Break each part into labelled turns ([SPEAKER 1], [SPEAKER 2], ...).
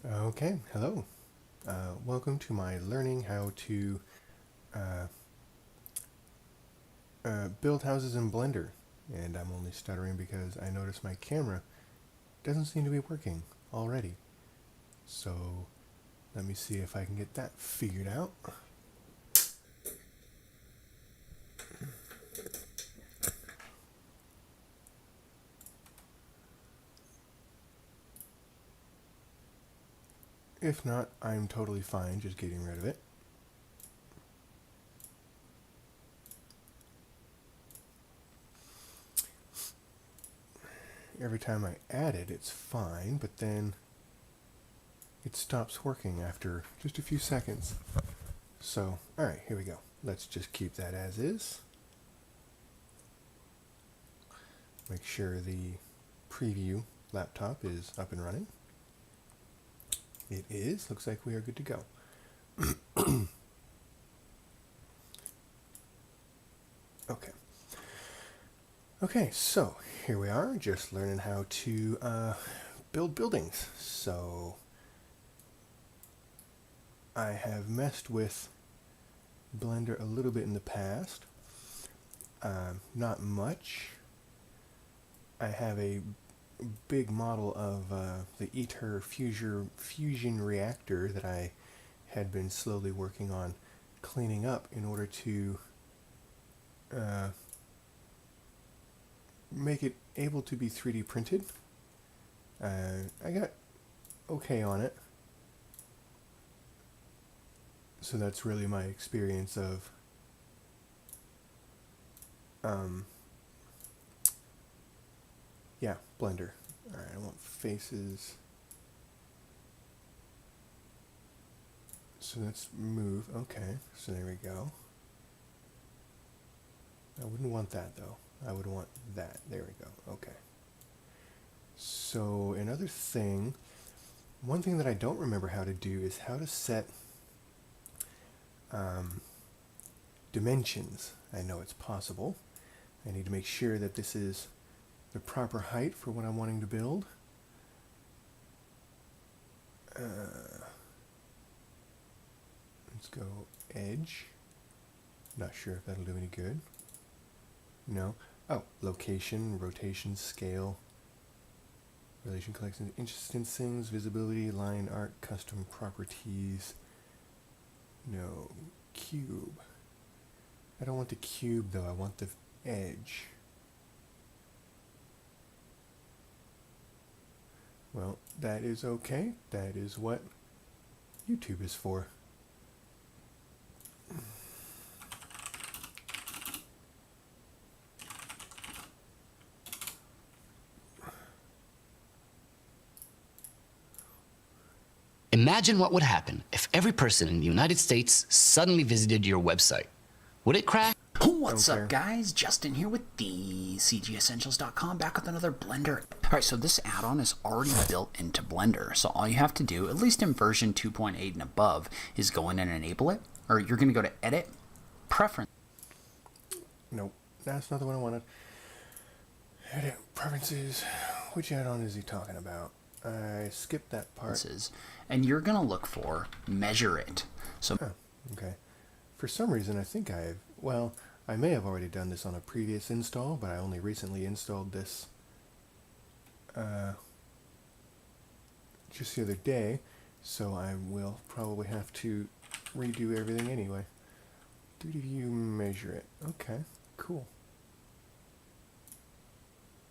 [SPEAKER 1] Okay, hello. Welcome to my learning how to uh, build houses in Blender. And I'm only stuttering because I noticed my camera doesn't seem to be working already. So let me see if I can get that figured out. If not, I'm totally fine just getting rid of it. Every time I add it, it's fine, but then it stops working after just a few seconds. So, alright, here we go. Let's just keep that as is. Make sure the preview laptop is up and running. It is. Looks like we are good to go. Okay. Okay, so here we are, just learning how to build buildings. So I have messed with Blender a little bit in the past. Not much. I have a big model of the ITER fusion reactor that I had been slowly working on cleaning up in order to make it able to be 3D printed. I got okay on it. So that's really my experience of yeah, Blender. Alright, I want faces. So let's move. Okay, so there we go. I wouldn't want that though. I would want that. There we go. Okay. So another thing, one thing that I don't remember how to do is how to set dimensions. I know it's possible. I need to make sure that this is the proper height for what I'm wanting to build. Let's go edge. Not sure if that'll do any good. No. Oh, location, rotation, scale, relation, collection, instancings, visibility, line art, custom properties. No, cube. I don't want the cube though, I want the edge. Well, that is okay. That is what YouTube is for.
[SPEAKER 2] Imagine what would happen if every person in the United States suddenly visited your website. Would it crash?
[SPEAKER 3] What's up, guys? Justin here with the CGEssentials.com, back with another Blender. Alright, so this add-on is already built into Blender, so all you have to do, at least in version 2.8 and above, is go in and enable it, or you're going to go to Edit, Preference.
[SPEAKER 1] Nope, that's not the one I wanted. Edit, Preferences. Which add-on is he talking about? I skipped that part.
[SPEAKER 3] And you're going to look for Measure It. So,
[SPEAKER 1] okay. For some reason, I think well, I may have already done this on a previous install, but I only recently installed this just the other day, so I will probably have to redo everything anyway. 3D view, measure it. Okay, cool.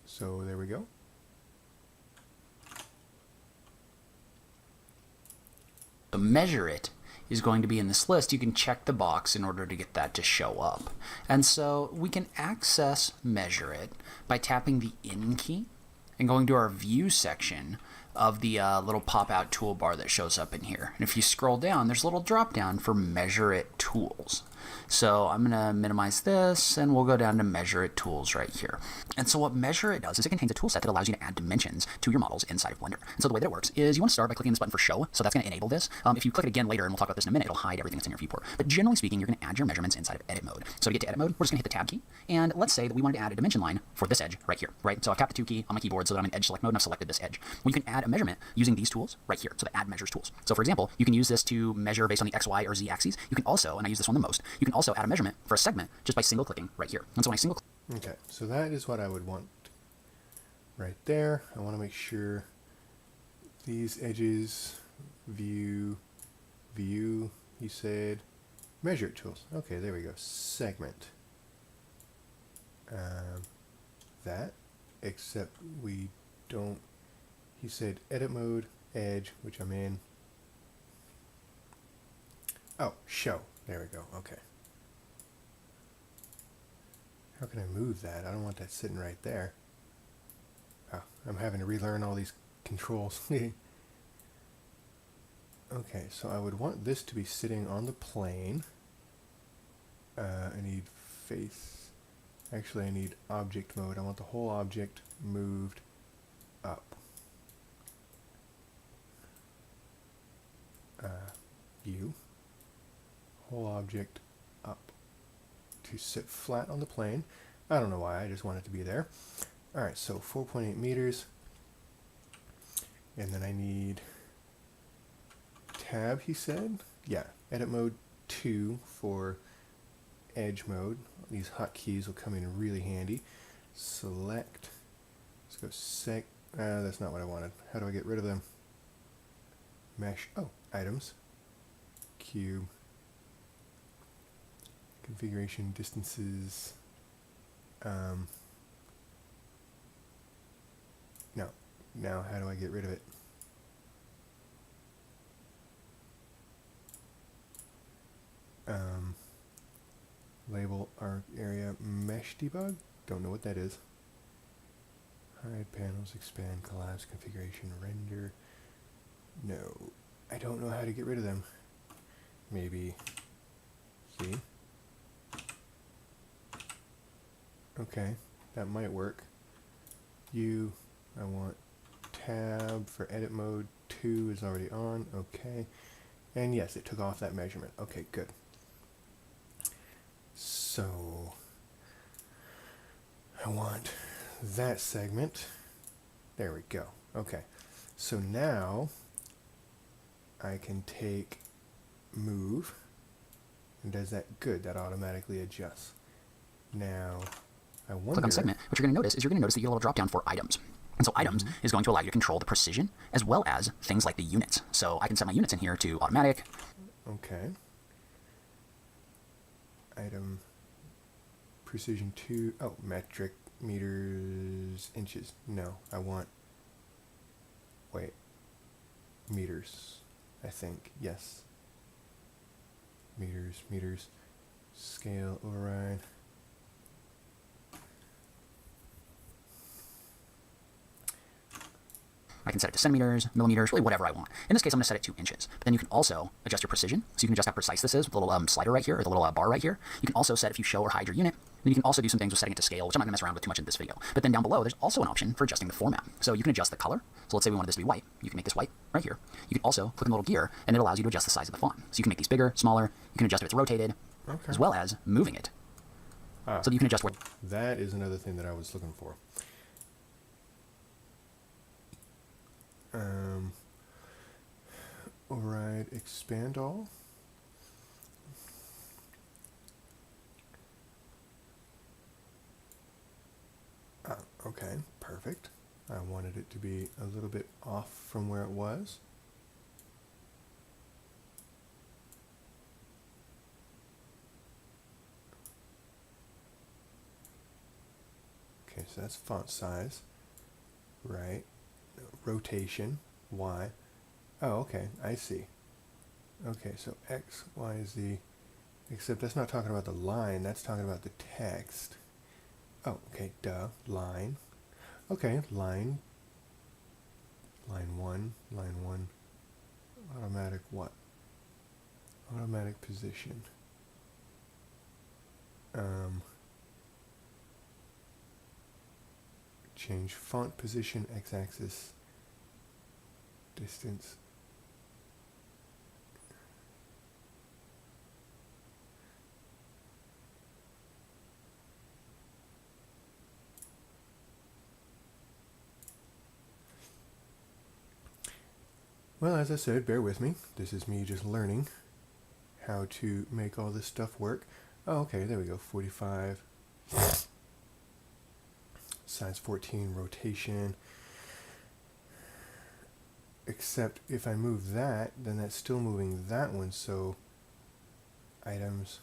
[SPEAKER 1] So there we go.
[SPEAKER 3] the Measure It is going to be in this list. You can check the box in order to get that to show up. And so we can access Measure It by tapping the In key and going to our View section of the little pop-out toolbar that shows up in here. And if you scroll down, there's a little drop-down for Measure It Tools. So I'm going to minimize this, and we'll go down to Measure It Tools right here. And so what Measure It does is it contains a tool set that allows you to add dimensions to your models inside of Blender. And so the way that it works is you want to start by clicking this button for Show, so that's going to enable this. If you click it again later, and we'll talk about this in a minute, it'll hide everything that's in your viewport. But generally speaking, you're going to add your measurements inside of Edit mode. So to get to Edit mode, we're just going to hit the Tab key, and let's say that we wanted to add a dimension line for this edge right here, right? So I've tapped the 2 key on my keyboard so that I'm in Edge Select mode, and I've selected this edge. Well, you can add a measurement using these tools right here, so the add measures tools. So for example, you can use this to measure based on the X, Y, or Z axes. You can also, and I use this one the most, you can also add a measurement for a segment just by single clicking right here. And so when I single click,
[SPEAKER 1] Okay, so that is what I would want right there. I want to make sure these edges, view, he said, measure tools. Okay, there we go. Segment. That, except we don't, he said edit mode, edge, which I'm in. Oh, show. There we go. Okay. How can I move that? I don't want that sitting right there. Oh, I'm having to relearn all these controls. Okay, so I would want this to be sitting on the plane. I need face. Actually, I need object mode. I want the whole object moved up. View. Whole object up. To sit flat on the plane. I don't know why, I just want it to be there. Alright, so 4.8 meters. And then I need tab, he said. Yeah, edit mode 2 for edge mode. These hotkeys will come in really handy. Select. Let's go that's not what I wanted. How do I get rid of them? Mesh. Oh, items. Cube. Configuration, distances. No. Now how do I get rid of it? Label our area mesh debug. Don't know what that is. Hide panels, expand, collapse, configuration, render. No. I don't know how to get rid of them. Maybe. See? Okay, that might work. I want tab for edit mode 2 is already on. Okay. And yes, it took off that measurement. Okay, good. So I want that segment. There we go. Okay. So now I can take move, and does that good. That automatically adjusts. Now I wonder,
[SPEAKER 3] click on segment, what you're going to notice is you're going to notice that you get a little drop down for items. And so items is going to allow you to control the precision as well as things like the units. So I can set my units in here to automatic.
[SPEAKER 1] Okay. Item precision 2. Oh, metric, meters, inches. No, I want, wait, meters, I think. Yes. Meters, scale, override.
[SPEAKER 3] I can set it to centimeters, millimeters, really whatever I want. In this case, I'm going to set it to inches. But then you can also adjust your precision. So you can adjust how precise this is with the little slider right here, or the little bar right here. You can also set if you show or hide your unit. Then you can also do some things with setting it to scale, which I'm not going to mess around with too much in this video. But then down below, there's also an option for adjusting the format. So you can adjust the color. So let's say we wanted this to be white. You can make this white right here. You can also click on the little gear, and it allows you to adjust the size of the font. So you can make these bigger, smaller. You can adjust if it's rotated, as well as moving it. So that you can adjust where.
[SPEAKER 1] That is another thing that I was looking for. Override, expand all. Okay, perfect. I wanted it to be a little bit off from where it was. Okay, so that's font size, right? Rotation, Y. Oh, okay, I see. Okay, so X, Y, Z, except that's not talking about the line, that's talking about the text. Oh, okay, duh, line. Okay, line 1, automatic what? Automatic position. Change font position, x-axis, distance. Well, as I said, bear with me. This is me just learning how to make all this stuff work. Oh, okay, there we go. 45. Size 14, rotation. Except if I move that, then that's still moving that one, so items,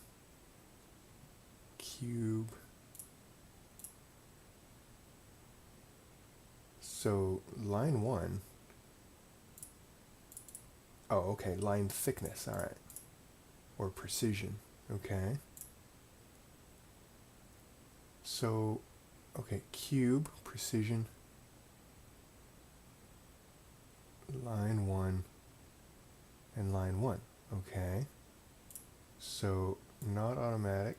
[SPEAKER 1] cube. So line 1. Oh, okay, line thickness, alright. Or precision, okay. So, okay, cube, precision, line 1, and line 1, okay. So, not automatic,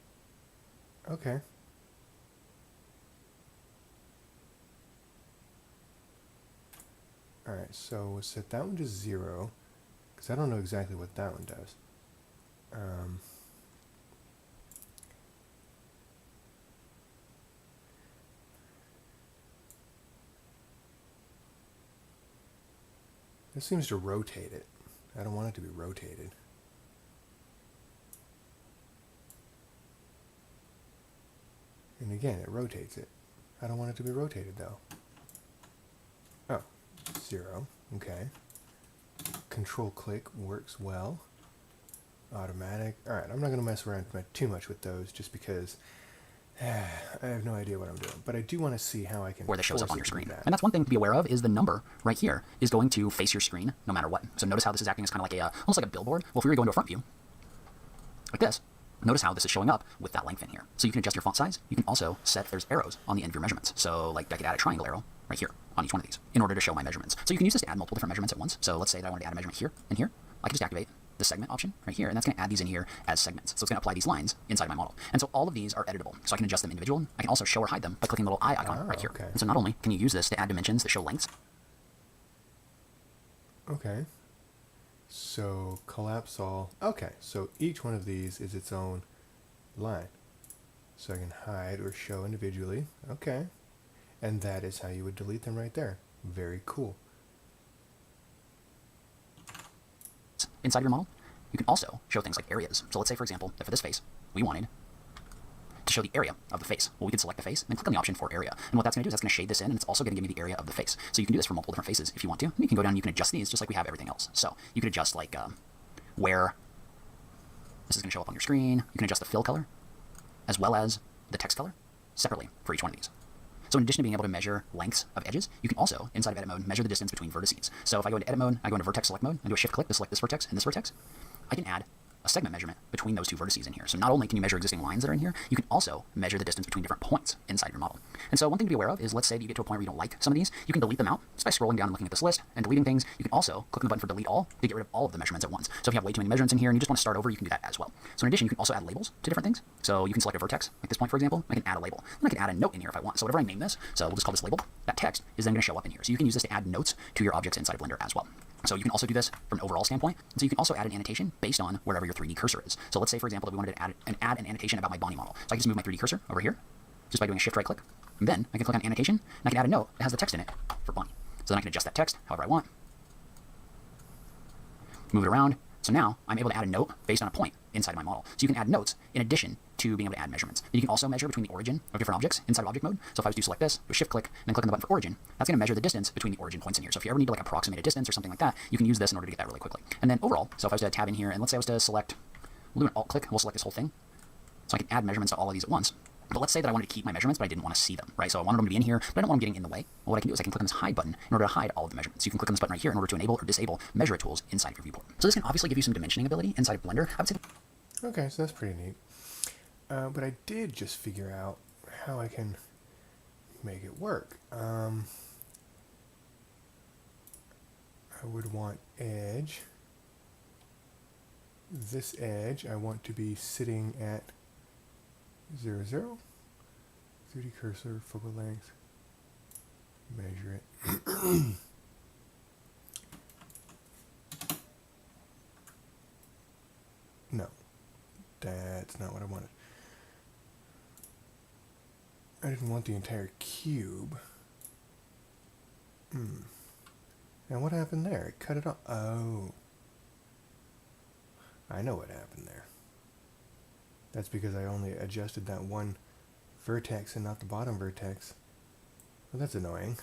[SPEAKER 1] okay. Alright, so we'll set that one to 0, because I don't know exactly what that one does. This seems to rotate it. I don't want it to be rotated. And again, it rotates it. I don't want it to be rotated though. Oh, 0, okay. Control click works well. Automatic. Alright, I'm not going to mess around too much with those just because I have no idea what I'm doing. But I do want to see how I can
[SPEAKER 3] where this shows up
[SPEAKER 1] force
[SPEAKER 3] on
[SPEAKER 1] it
[SPEAKER 3] your
[SPEAKER 1] to do
[SPEAKER 3] screen.
[SPEAKER 1] that.
[SPEAKER 3] And that's one thing to be aware of is the number right here is going to face your screen no matter what. So notice how this is acting as kind of like a, almost like a billboard. Well, if we were to go into a front view, like this, notice how this is showing up with that length in here. So you can adjust your font size. You can also set, there's arrows on the end of your measurements. So like I could add a triangle arrow right here on each one of these in order to show my measurements. So you can use this to add multiple different measurements at once. So let's say that I wanted to add a measurement here and here. I can just activate the segment option right here, and that's going to add these in here as segments. So it's going to apply these lines inside my model. And so all of these are editable. So I can adjust them individually. I can also show or hide them by clicking the little eye icon right here.
[SPEAKER 1] Okay.
[SPEAKER 3] And so not only can you use this to add dimensions that show lengths.
[SPEAKER 1] Okay. So collapse all. Okay, so each one of these is its own line. So I can hide or show individually. Okay. And that is how you would delete them right there. Very cool.
[SPEAKER 3] Inside your model, you can also show things like areas. So let's say, for example, that for this face, we wanted to show the area of the face. Well, we could select the face and then click on the option for area. And what that's going to do is that's going to shade this in, and it's also going to give me the area of the face. So you can do this for multiple different faces if you want to. And you can go down and you can adjust these just like we have everything else. So you can adjust like where this is going to show up on your screen. You can adjust the fill color as well as the text color separately for each one of these. So in addition to being able to measure lengths of edges, you can also, inside of edit mode, measure the distance between vertices. So if I go into edit mode, I go into vertex select mode, and do a shift click to select this vertex and this vertex, I can add a segment measurement between those two vertices in here. So not only can you measure existing lines that are in here, you can also measure the distance between different points inside your model. And so one thing to be aware of is, let's say that you get to a point where you don't like some of these, you can delete them out just by scrolling down and looking at this list and deleting things. You can also click on the button for delete all to get rid of all of the measurements at once. So if you have way too many measurements in here and you just want to start over, you can do that as well. So in addition, you can also add labels to different things. So you can select a vertex, like this point, for example. I can add a label. Then I can add a note in here if I want. So whatever I name this, so we'll just call this label, that text is then going to show up in here. So you can use this to add notes to your objects inside of Blender as well. So you can also do this from an overall standpoint. So you can also add an annotation based on wherever your 3D cursor is. So let's say, for example, that we wanted to add an annotation about my Bonnie model. So I can just move my 3D cursor over here just by doing a shift right click. And then I can click on annotation and I can add a note that has the text in it for Bonnie. So then I can adjust that text however I want. Move it around. So now I'm able to add a note based on a point inside of my model. So you can add notes in addition to being able to add measurements. And you can also measure between the origin of different objects inside of object mode. So if I was to select this, do a shift click, and then click on the button for origin, that's going to measure the distance between the origin points in here. So if you ever need to like approximate a distance or something like that, you can use this in order to get that really quickly. And then overall, so if I was to tab in here, and let's say I was to select, we'll do an alt click, we'll select this whole thing. So I can add measurements to all of these at once. But let's say that I wanted to keep my measurements, but I didn't want to see them, right? So I wanted them to be in here, but I don't want them getting in the way. Well, what I can do is I can click on this hide button in order to hide all of the measurements. So you can click on this button right here in order to enable or disable measure tools inside of your viewport. So this can obviously give you some dimensioning ability inside of Blender. I would say.
[SPEAKER 1] Okay, so that's pretty neat. But I did just figure out how I can make it work. I would want edge. This edge I want to be sitting at 0, 0. 3D cursor, focal length. Measure it. No, that's not what I wanted. I didn't want the entire cube. And what happened there? It cut it off. Oh. I know what happened there. That's because I only adjusted that one vertex and not the bottom vertex. Well, that's annoying.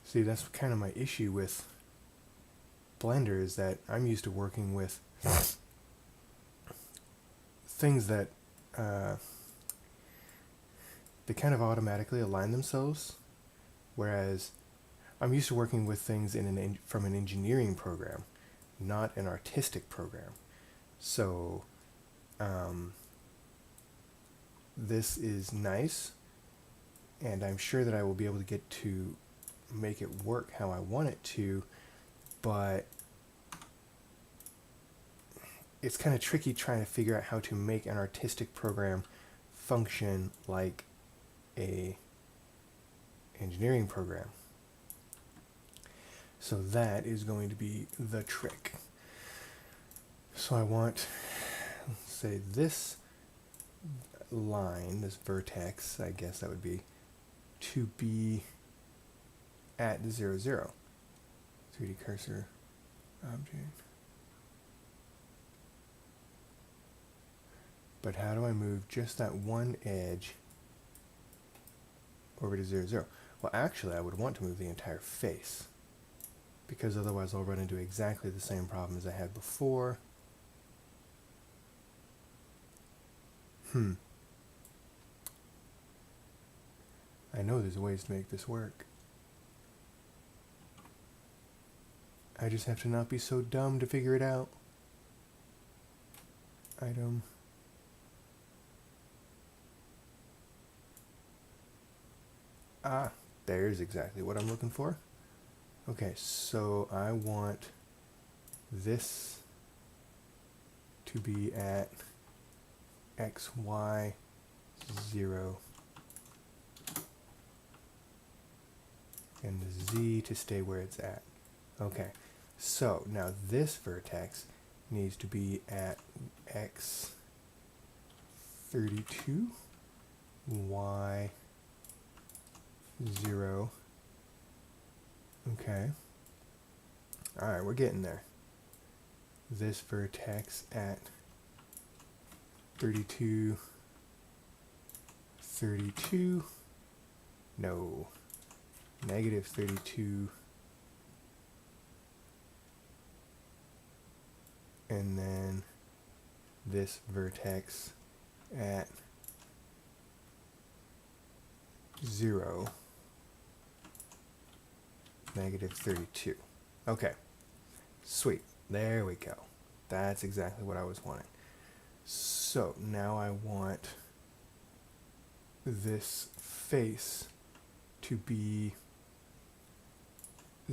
[SPEAKER 1] See, that's kind of my issue with Blender, is that I'm used to working with things that they kind of automatically align themselves, whereas I'm used to working with things from an engineering program, not an artistic program. So this is nice, and I'm sure that I will be able to get to make it work how I want it to, but it's kind of tricky trying to figure out how to make an artistic program function like a engineering program. So that is going to be the trick. So I want, say, this line, this vertex, I guess that would be, to be at 0, 0. 3D cursor object. But how do I move just that one edge over to 0, 0? Well, actually, I would want to move the entire face, because otherwise I'll run into exactly the same problem as I had before. I know there's ways to make this work. I just have to not be so dumb to figure it out. Item. Ah, there's exactly what I'm looking for. Okay, so I want this to be at x, y, 0, and the z to stay where it's at. Okay, so now this vertex needs to be at x 32, y 0. Okay. Alright, we're getting there. This vertex at 32, 32. No. Negative 32. And then this vertex at 0, negative 32. Okay, sweet. There we go. That's exactly what I was wanting. So now I want this face to be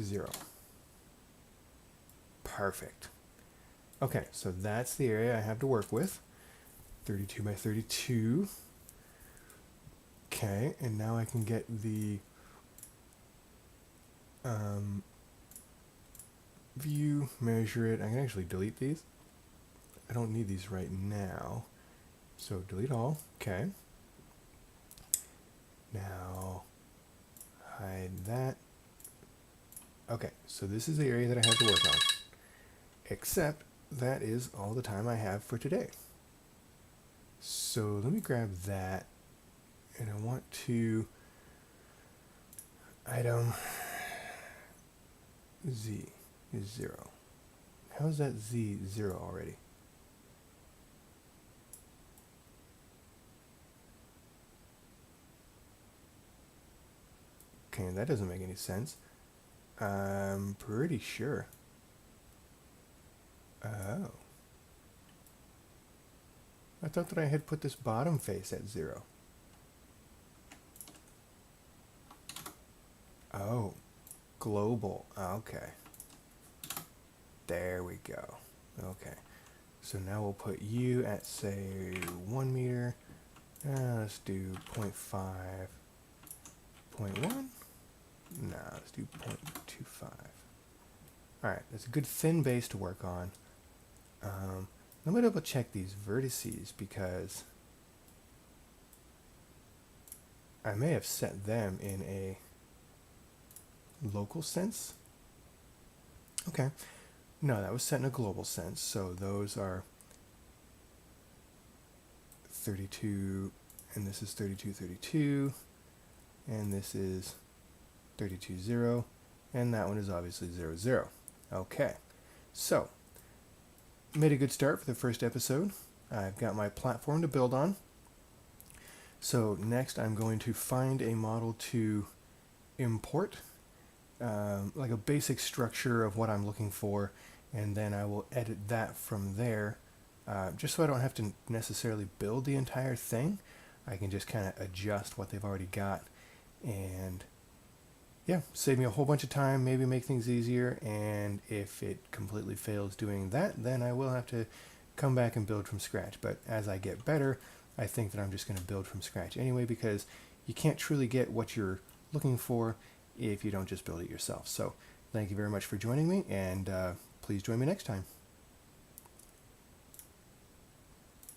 [SPEAKER 1] 0. Perfect. Okay, so that's the area I have to work with. 32 by 32. Okay, and now I can get the view, measure it. I can actually delete these. I don't need these right now. So delete all. Okay. Now hide that. Okay, so this is the area that I have to work on. Except that is all the time I have for today. So let me grab that, and I want to item z is 0. How is that z 0 already? Okay, that doesn't make any sense. I'm pretty sure. Oh. I thought that I had put this bottom face at 0. Oh. Global. Okay. There we go. Okay. So now we'll put you at, say, 1 meter. Let's do 0.5. 0.1? No, let's do 0.25. Alright, that's a good thin base to work on. Let me double check these vertices because I may have set them in a local sense. Okay. No, that was set in a global sense. So those are 32, and this is 32, 32, and this is 32, 0, and that one is obviously 0, 0. Okay. So, made a good start for the first episode. I've got my platform to build on. So next I'm going to find a model to import, like a basic structure of what I'm looking for, and then I will edit that from there, just so I don't have to necessarily build the entire thing. I can just kind of adjust what they've already got, and yeah, save me a whole bunch of time, maybe make things easier, and if it completely fails doing that, then I will have to come back and build from scratch. But as I get better, I think that I'm just going to build from scratch anyway, because you can't truly get what you're looking for if you don't just build it yourself. So thank you very much for joining me, and please join me next time.